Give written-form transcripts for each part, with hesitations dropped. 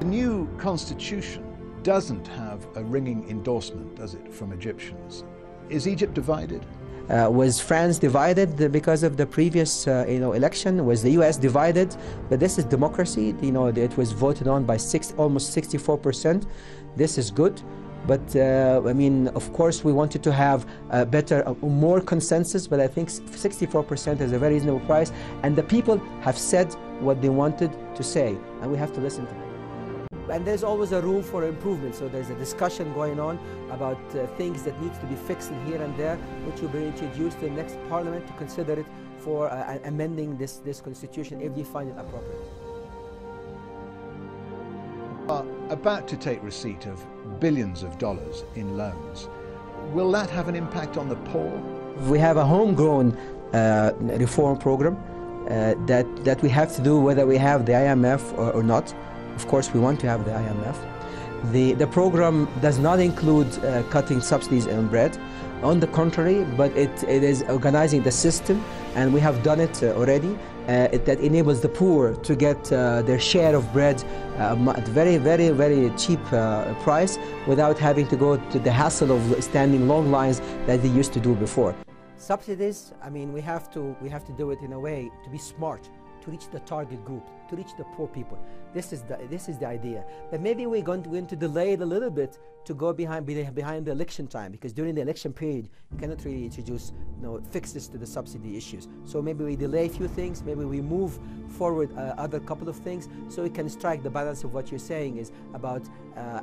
The new constitution doesn't have a ringing endorsement, does it, from Egyptians? Is Egypt divided? Was France divided because of the previous election? Was the US divided? But this is democracy. It was voted on by almost 64%. This is good. But I mean, of course, we wanted to have more consensus, but I think 64% is a very reasonable price. And the people have said what they wanted to say, and we have to listen to them. And there's always a room for improvement, so there's a discussion going on about things that needs to be fixed here and there, which will be introduced to the next parliament to consider it for amending this constitution if they find it appropriate. Are about to take receipt of billions of dollars in loans. Will that have an impact on the poor? We have a homegrown reform program that we have to do whether we have the IMF or not. Of course, we want to have the IMF. The program does not include cutting subsidies on bread. On the contrary, but it is organizing the system, and we have done it already. That enables the poor to get their share of bread at very, very, very cheap price without having to go to the hassle of standing long lines that they used to do before. Subsidies, I mean, we have to do it in a way to be smart, to reach the target group, to reach the poor people. This is the idea. But maybe we're going to delay it a little bit to go behind the election time, because during the election period you cannot really introduce fixes to the subsidy issues. So maybe we delay a few things, maybe we move forward other couple of things, so we can strike the balance of what you're saying is about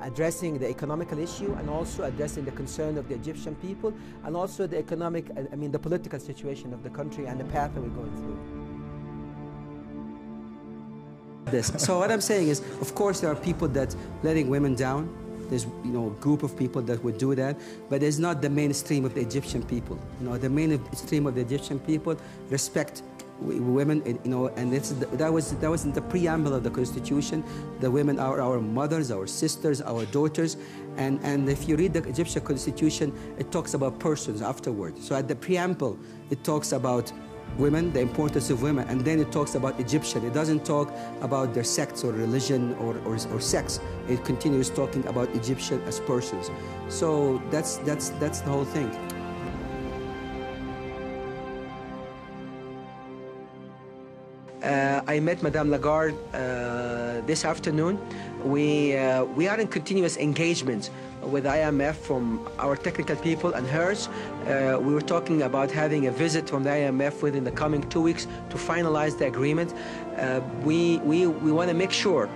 addressing the economical issue and also addressing the concern of the Egyptian people, and also the the political situation of the country and the path that we're going through. So what I'm saying is, of course, there are people that letting women down. There's a group of people that would do that, but it's not the mainstream of the Egyptian people. The mainstream of the Egyptian people respect women. And that was in the preamble of the Constitution. The women are our mothers, our sisters, our daughters, and if you read the Egyptian Constitution, it talks about persons afterward. So at the preamble, it talks about women, the importance of women, and then it talks about Egyptian. It doesn't talk about their sex or religion or sex. It continues talking about Egyptian as persons. So that's the whole thing. I met Madame Lagarde this afternoon. We are in continuous engagement with IMF from our technical people and hers. We were talking about having a visit from the IMF within the coming 2 weeks to finalize the agreement. We want to make sure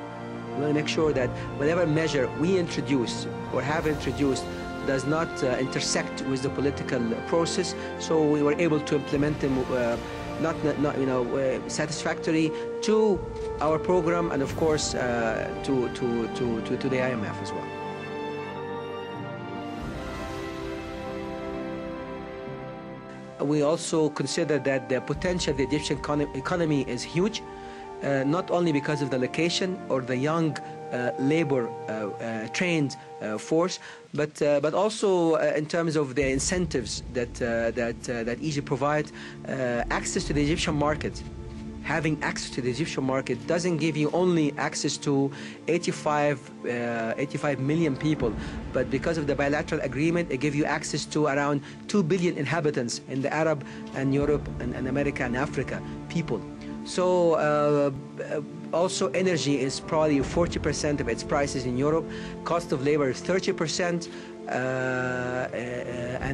that whatever measure we introduce or have introduced does not intersect with the political process. So we were able to implement them not satisfactory to our program, and of course to the IMF as well. We also consider that the potential of the Egyptian economy is huge, not only because of the location or the young labor trained force, but also in terms of the incentives that Egypt provides. Access to the Egyptian market. Having access to the Egyptian market doesn't give you only access to 85 million people, but because of the bilateral agreement, it gives you access to around 2 billion inhabitants in the Arab and Europe and America and Africa people. So also energy is probably 40% of its prices in Europe. Cost of labor is 30%.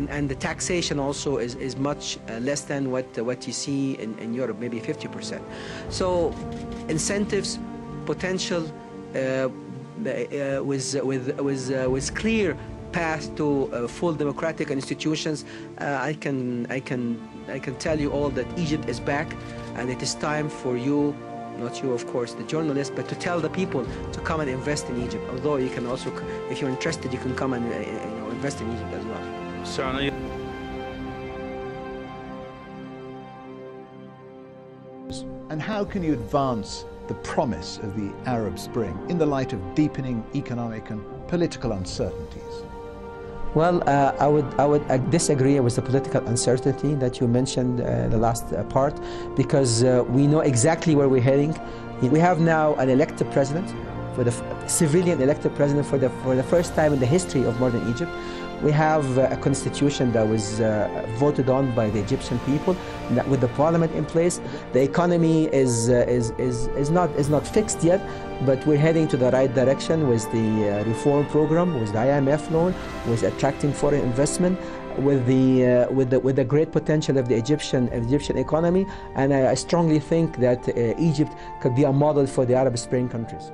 And the taxation also is much less than what you see in Europe, maybe 50%. So incentives, potential, with clear path to full democratic institutions. I can tell you all that Egypt is back, and it is time for you. Not you, of course, the journalist, but to tell the people to come and invest in Egypt. Although you can also, if you're interested, you can come and invest in Egypt as well. Certainly. And how can you advance the promise of the Arab Spring in the light of deepening economic and political uncertainties? Well, I would disagree with the political uncertainty that you mentioned the last part, because we know exactly where we're heading. We have now an elected president for the civilian elected president for the first time in the history of modern Egypt. We have a constitution that was voted on by the Egyptian people, with the parliament in place. The economy is not fixed yet, but we're heading to the right direction with the reform program, with the IMF loan, with attracting foreign investment, with the great potential of the Egyptian economy. And I strongly think that Egypt could be a model for the Arab Spring countries.